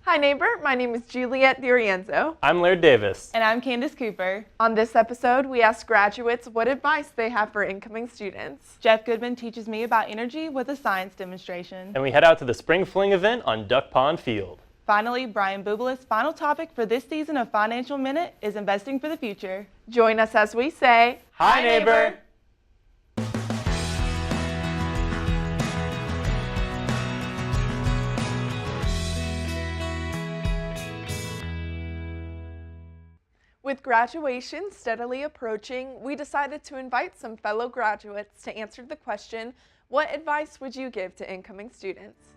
Hi neighbor, my name is Juliet DeRienzo. I'm Laird Davis. And I'm Kandace Cooper. On this episode, we ask graduates what advice they have for incoming students. Jeff Goodman teaches me about energy with a science demonstration. And we head out to the Spring Fling event on Duck Pond Field. Finally, Bryan Bouboulis' final topic for this season of Financial Minute is investing for the future. Join us as we say, Hi neighbor! With graduation steadily approaching, we decided to invite some fellow graduates to answer the question, what advice would you give to incoming students?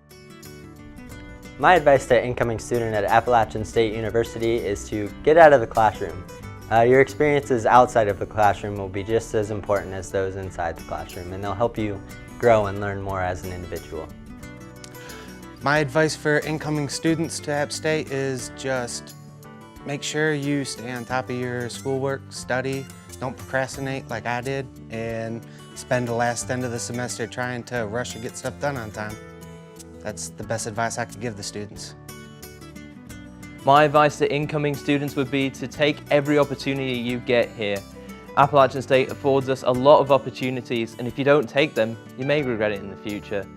My advice to an incoming student at Appalachian State University is to get out of the classroom. Your experiences outside of the classroom will be just as important as those inside the classroom, and they'll help you grow and learn more as an individual. My advice for incoming students to App State is just make sure you stay on top of your schoolwork, study, don't procrastinate like I did, and spend the last end of the semester trying to rush to get stuff done on time. That's the best advice I could give the students. My advice to incoming students would be to take every opportunity you get here. Appalachian State affords us a lot of opportunities, and if you don't take them, you may regret it in the future.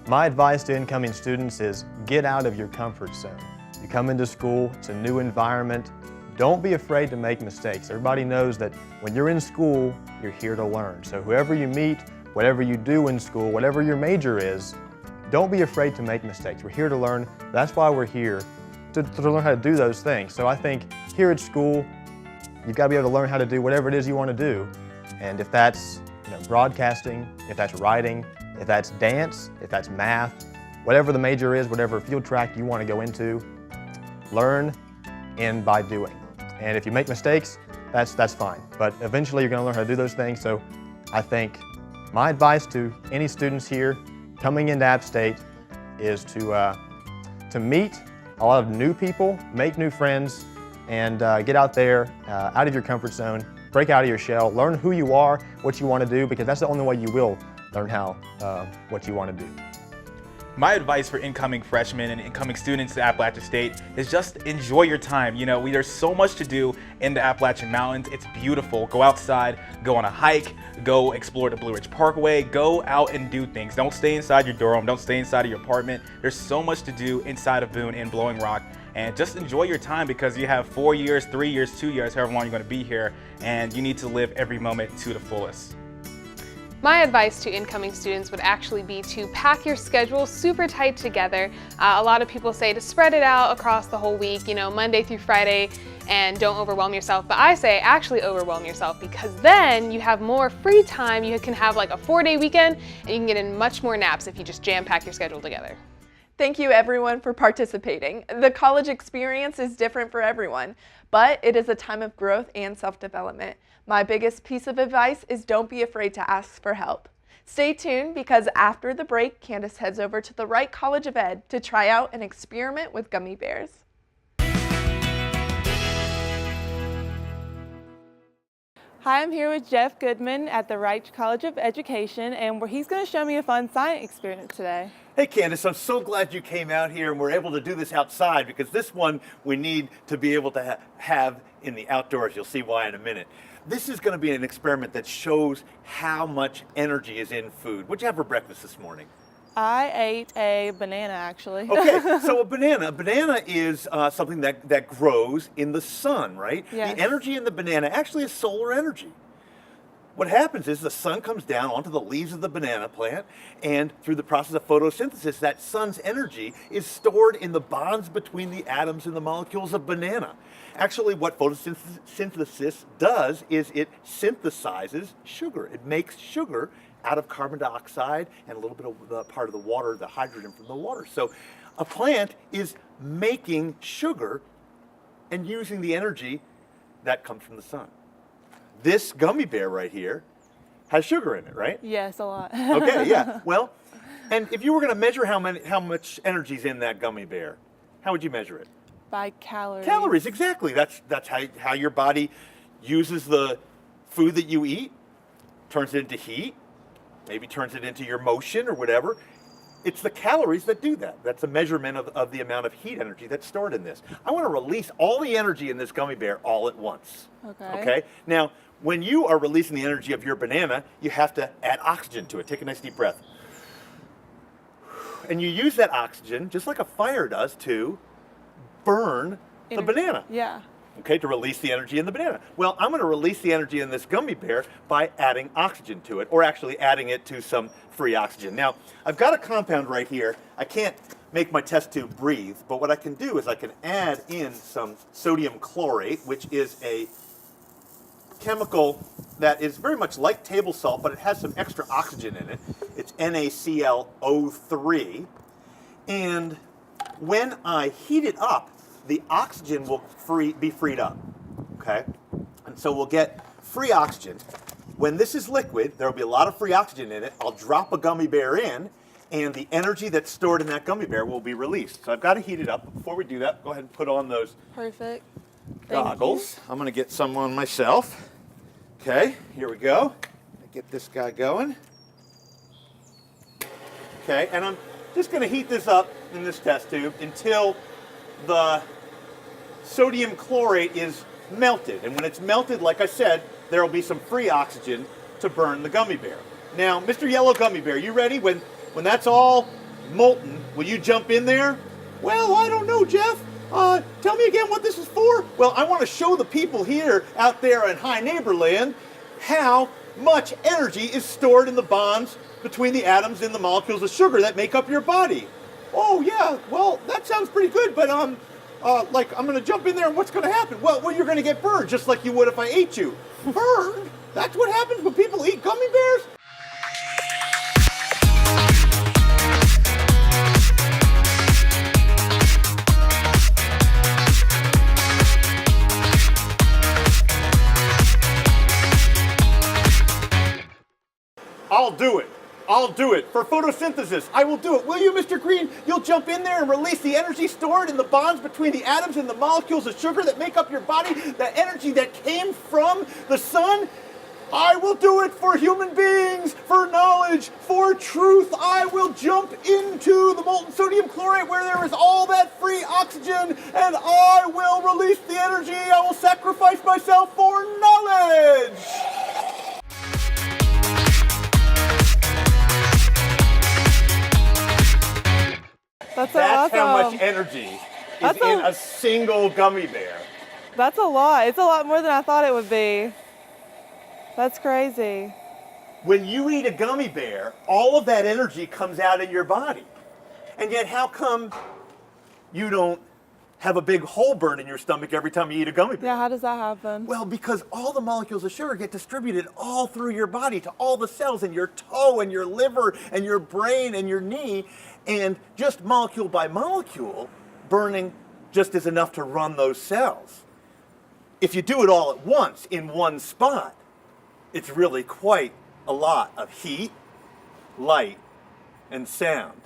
My advice to incoming students is get out of your comfort zone. You come into school, it's a new environment. Don't be afraid to make mistakes. Everybody knows that when you're in school, you're here to learn. So whoever you meet, whatever you do in school, whatever your major is, don't be afraid to make mistakes. We're here to learn. That's why we're here, to learn how to do those things. So I think here at school, you've got to be able to learn how to do whatever it is you want to do. And if that's broadcasting, if that's writing, if that's dance, if that's math, whatever the major is, whatever field track you want to go into, learn and by doing. And if you make mistakes, that's fine. But eventually you're going to learn how to do those things. So I think my advice to any students here coming into App State is to meet a lot of new people, make new friends, and get out there, out of your comfort zone, break out of your shell, learn who you are, what you want to do, because that's the only way you will learn what you want to do. My advice for incoming freshmen and incoming students at Appalachian State is just enjoy your time. There's so much to do in the Appalachian Mountains. It's beautiful. Go outside, go on a hike, go explore the Blue Ridge Parkway, go out and do things. Don't stay inside your dorm, don't stay inside of your apartment. There's so much to do inside of Boone and Blowing Rock. And just enjoy your time because you have 4 years, 3 years, 2 years, however long you're going to be here, and you need to live every moment to the fullest. My advice to incoming students would actually be to pack your schedule super tight together. A lot of people say to spread it out across the whole week, Monday through Friday, and don't overwhelm yourself. But I say actually overwhelm yourself because then you have more free time. You can have like a 4-day weekend and you can get in much more naps if you just jam pack your schedule together. Thank you everyone for participating. The college experience is different for everyone, but it is a time of growth and self-development. My biggest piece of advice is don't be afraid to ask for help. Stay tuned because after the break, Kandace heads over to the Wright College of Ed to try out an experiment with gummy bears. Hi, I'm here with Jeff Goodman at the Wright College of Education, and he's going to show me a fun science experiment today. Hey Kandace, I'm so glad you came out here and we're able to do this outside because this one we need to be able to have in the outdoors. You'll see why in a minute. This is going to be an experiment that shows how much energy is in food. What'd you have for breakfast this morning? I ate a banana, actually. Okay, so a banana is something that grows in the sun, right? Yes. The energy in the banana actually is solar energy. What happens is the sun comes down onto the leaves of the banana plant, and through the process of photosynthesis, that sun's energy is stored in the bonds between the atoms and the molecules of banana. Actually, what photosynthesis does is it synthesizes sugar. It makes sugar out of carbon dioxide and a little bit of the part of the water, the hydrogen from the water. So a plant is making sugar and using the energy that comes from the sun. This gummy bear right here has sugar in it, right? Yes, a lot. Okay, yeah. Well, and if you were going to measure how much energy's in that gummy bear, how would you measure it? By calories. Calories, exactly. That's how your body uses the food that you eat, turns it into heat, maybe turns it into your motion or whatever. it's the calories that do that. That's a measurement of the amount of heat energy that's stored in this. I want to release all the energy in this gummy bear all at once. Okay? Now, when you are releasing the energy of your banana, you have to add oxygen to it. Take a nice deep breath. And you use that oxygen, just like a fire does, to burn the banana. Yeah. Okay, to release the energy in the banana. Well, I'm going to release the energy in this gummy bear by adding oxygen to it, or actually adding it to some free oxygen. Now, I've got a compound right here. I can't make my test tube breathe, but what I can do is I can add in some sodium chlorate, which is a chemical that is very much like table salt, but it has some extra oxygen in it. It's NaClO3. And when I heat it up, the oxygen will be freed up, okay? And so we'll get free oxygen. When this is liquid, there will be a lot of free oxygen in it. I'll drop a gummy bear in, and the energy that's stored in that gummy bear will be released. So I've got to heat it up. But before we do that, go ahead and put on those goggles. I'm going to get some on myself. Okay, here we go. Get this guy going. Okay, and I'm just going to heat this up in this test tube until the sodium chlorate is melted. And when it's melted, like I said, there will be some free oxygen to burn the gummy bear. Now, Mr. Yellow Gummy Bear, you ready? When that's all molten, will you jump in there? Well, I don't know, Jeff. Tell me again what this is for. Well, I want to show the people here out there in High Neighborland how much energy is stored in the bonds between the atoms and the molecules of sugar that make up your body. Oh yeah, well that sounds pretty good, but like I'm gonna jump in there and what's gonna happen? Well, you're gonna get burned just like you would if I ate you. Burned? That's what happens when people eat gummy bears? I'll do it. I'll do it. For photosynthesis, I will do it. Will you, Mr. Green? You'll jump in there and release the energy stored in the bonds between the atoms and the molecules of sugar that make up your body, the energy that came from the sun? I will do it for human beings, for knowledge, for truth. I will jump into the molten sodium chlorate where there is all that free oxygen, and I will release the energy. I will sacrifice myself for knowledge. That's That's awesome. how much energy is in a single gummy bear. That's a lot. It's a lot more than I thought it would be. That's crazy. When you eat a gummy bear, all of that energy comes out in your body. And yet how come you don't have a big hole burn in your stomach every time you eat a gummy bear? Yeah, how does that happen? Well, because all the molecules of sugar get distributed all through your body to all the cells in your toe and your liver and your brain and your knee, and just molecule by molecule, burning just is enough to run those cells. If you do it all at once in one spot, it's really quite a lot of heat, light, and sound.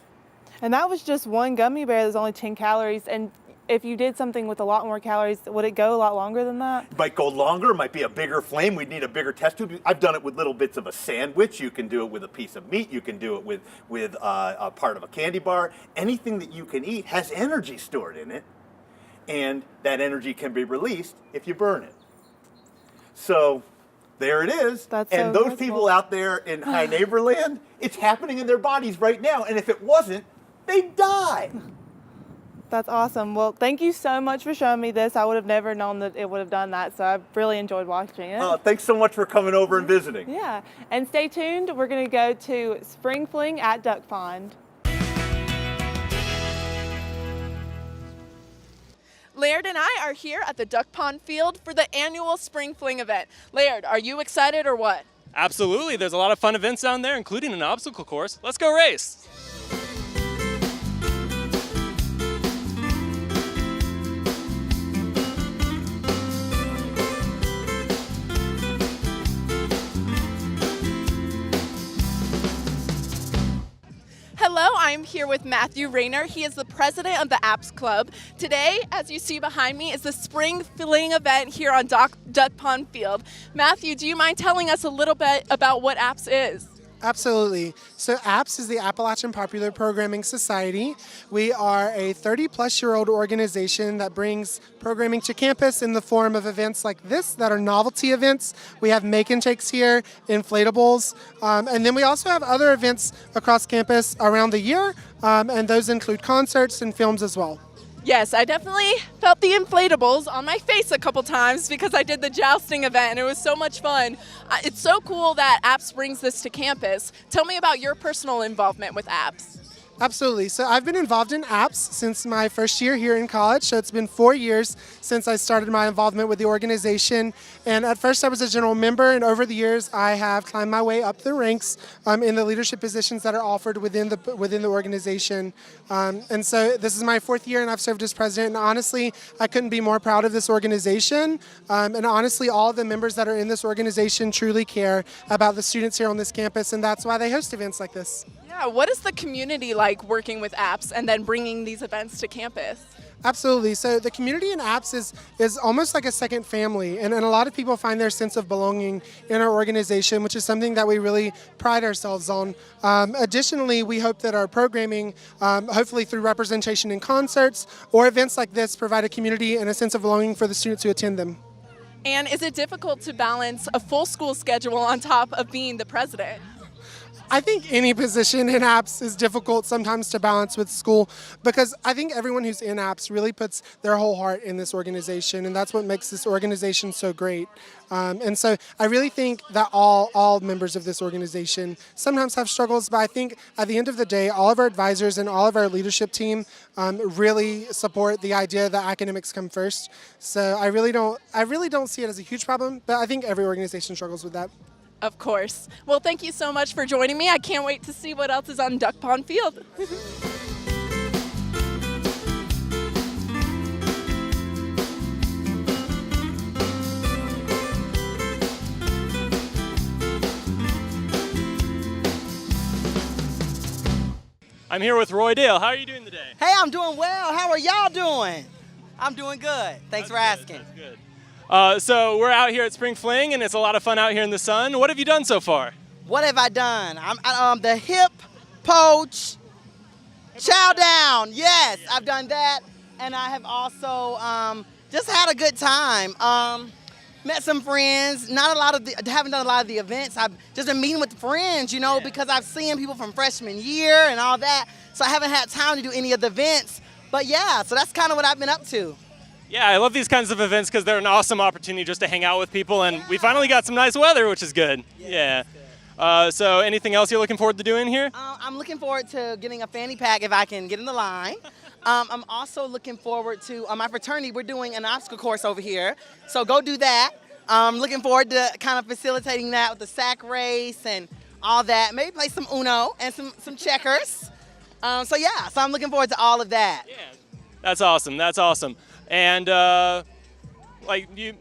And that was just one gummy bear. There's only 10 calories. And if you did something with a lot more calories, would it go a lot longer than that? It might go longer. It might be a bigger flame. We'd need a bigger test tube. I've done it with little bits of a sandwich. You can do it with a piece of meat. You can do it with a part of a candy bar. Anything that you can eat has energy stored in it, and that energy can be released if you burn it. So there it is. That's and so those impossible. people out there in High Neighborland, it's happening in their bodies right now. And if it wasn't, they'd die. That's awesome. Well, thank you so much for showing me this. I would have never known that it would have done that, so I've really enjoyed watching it. Thanks so much for coming over and visiting. Yeah, and stay tuned. We're going to go to Spring Fling at Duck Pond. Laird and I are here at the Duck Pond Field for the annual Spring Fling event. Laird, are you excited or what? Absolutely. There's a lot of fun events down there, including an obstacle course. Let's go race. Hello, I'm here with Matthew Rayner. He is the president of the Apps Club. Today, as you see behind me, is the Spring Fling event here on Duck Pond Field. Matthew, do you mind telling us a little bit about what Apps is? Absolutely. So APPS is the Appalachian Popular Programming Society. We are a 30-plus-year-old organization that brings programming to campus in the form of events like this that are novelty events. We have make and takes here, inflatables, and then we also have other events across campus around the year, and those include concerts and films as well. Yes, I definitely felt the inflatables on my face a couple times because I did the jousting event and it was so much fun. It's so cool that APPS brings this to campus. Tell me about your personal involvement with APPS. Absolutely. So I've been involved in APPS since my first year here in college. So it's been 4 years since I started my involvement with the organization. And at first I was a general member, and over the years I have climbed my way up the ranks in the leadership positions that are offered within the organization. And so this is my 4th year, and I've served as president. And honestly, I couldn't be more proud of this organization. And honestly, all of the members that are in this organization truly care about the students here on this campus, and that's why they host events like this. Yeah, what is the community like working with APPS and then bringing these events to campus? Absolutely. So the community in APPS is almost like a second family, and a lot of people find their sense of belonging in our organization, which is something that we really pride ourselves on. Additionally, we hope that our programming, hopefully through representation in concerts or events like this, provide a community and a sense of belonging for the students who attend them. And is it difficult to balance a full school schedule on top of being the president? I think any position in APPS is difficult sometimes to balance with school, because I think everyone who's in APPS really puts their whole heart in this organization, and that's what makes this organization so great. And so I really think that all members of this organization sometimes have struggles, but I think at the end of the day, all of our advisors and all of our leadership team really support the idea that academics come first. So I really don't see it as a huge problem, but I think every organization struggles with that. Of course. Well, thank you so much for joining me. I can't wait to see what else is on Duck Pond Field. I'm here with Roy Dale. How are you doing today? Hey, I'm doing well. How are y'all doing? I'm doing good. Thanks for asking. That's good. So we're out here at Spring Fling, and it's a lot of fun out here in the sun. What have you done so far? What have I done? The hip poach chow down. Yes, I've done that, and I have also just had a good time. Met some friends. Haven't done a lot of the events. I've just been meeting with friends, because I've seen people from freshman year and all that. So I haven't had time to do any of the events. But yeah, so that's kind of what I've been up to. Yeah, I love these kinds of events because they're an awesome opportunity just to hang out with people, and we finally got some nice weather, which is good. Yeah. So anything else you're looking forward to doing here? I'm looking forward to getting a fanny pack if I can get in the line. I'm also looking forward to my fraternity. We're doing an obstacle course over here, so go do that. I'm looking forward to kind of facilitating that with the sack race and all that. Maybe play some Uno and some checkers. So I'm looking forward to all of that. Yeah, that's awesome. That's awesome. And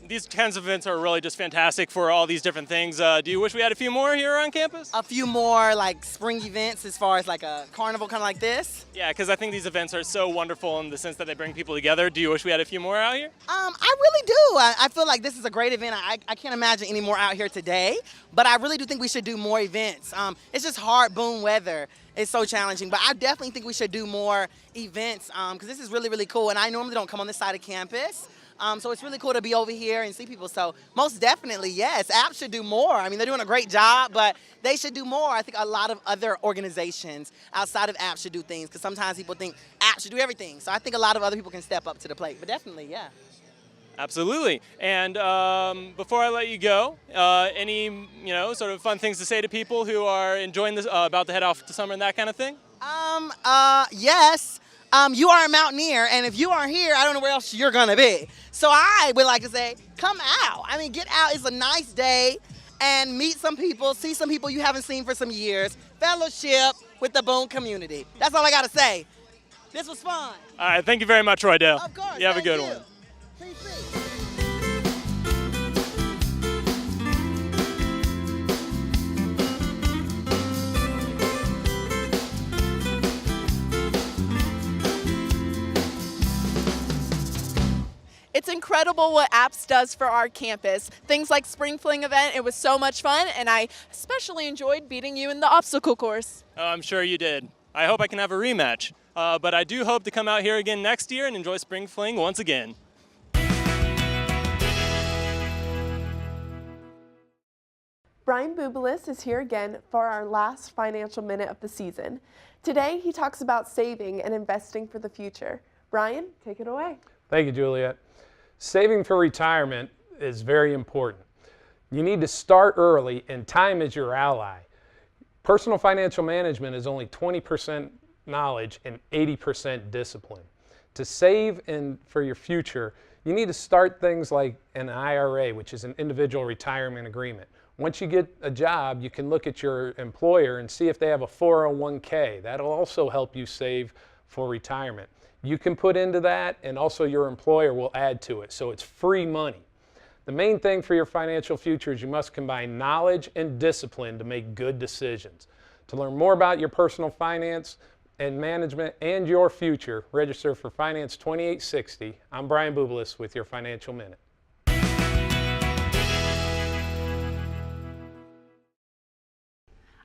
these kinds of events are really just fantastic for all these different things. Do you wish we had a few more here on campus? A few more spring events as far as a carnival kind of like this? Yeah, because I think these events are so wonderful in the sense that they bring people together. Do you wish we had a few more out here? I really do. I feel like this is a great event. I can't imagine any more out here today, but I really do think we should do more events. It's just hard boom weather. It's so challenging, but I definitely think we should do more events because this is really, really cool, and I normally don't come on this side of campus, so it's really cool to be over here and see people. So most definitely, yes, APPS should do more. I mean, they're doing a great job, but they should do more. I think a lot of other organizations outside of APPS should do things because sometimes people think APPS should do everything. So I think a lot of other people can step up to the plate, but definitely, yeah. Absolutely. And before I let you go, any sort of fun things to say to people who are enjoying this, about to head off to summer and that kind of thing? Yes. You are a mountaineer, and if you aren't here, I don't know where else you're gonna be. So I would like to say, come out. I mean, get out. It's a nice day, and meet some people, see some people you haven't seen for some years, fellowship with the Boone community. That's all I gotta say. This was fun. All right. Thank you very much, Roy Dale. Of course. You have a good you. one. It's incredible what APPS does for our campus. Things like Spring Fling event, it was so much fun, and I especially enjoyed beating you in the obstacle course. Oh, I'm sure you did. I hope I can have a rematch. But I do hope to come out here again next year and enjoy Spring Fling once again. Bryan Bouboulis is here again for our last financial minute of the season. Today, he talks about saving and investing for the future. Bryan, take it away. Thank you, Juliet. Saving for retirement is very important. You need to start early, and time is your ally. Personal financial management is only 20% knowledge and 80% discipline. To save and for your future, you need to start things like an IRA, which is an individual retirement agreement. Once you get a job, you can look at your employer and see if they have a 401k. That'll also help you save for retirement. You can put into that, and also your employer will add to it, so it's free money. The main thing for your financial future is you must combine knowledge and discipline to make good decisions. To learn more about your personal finance and management and your future, register for Finance 2860. I'm Bryan Bouboulis with your Financial Minute.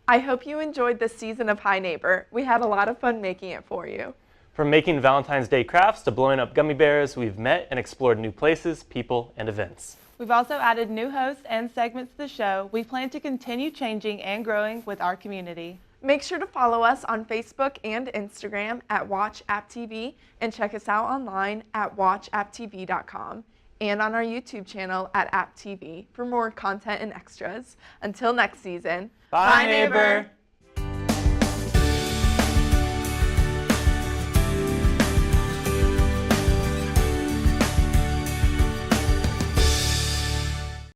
I hope you enjoyed this season of Hi Neighbor. We had a lot of fun making it for you. From making Valentine's Day crafts to blowing up gummy bears, we've met and explored new places, people, and events. We've also added new hosts and segments to the show. We plan to continue changing and growing with our community. Make sure to follow us on Facebook and Instagram at WatchAppTV and check us out online at watchapptv.com and on our YouTube channel at AppTV for more content and extras. Until next season, bye neighbor!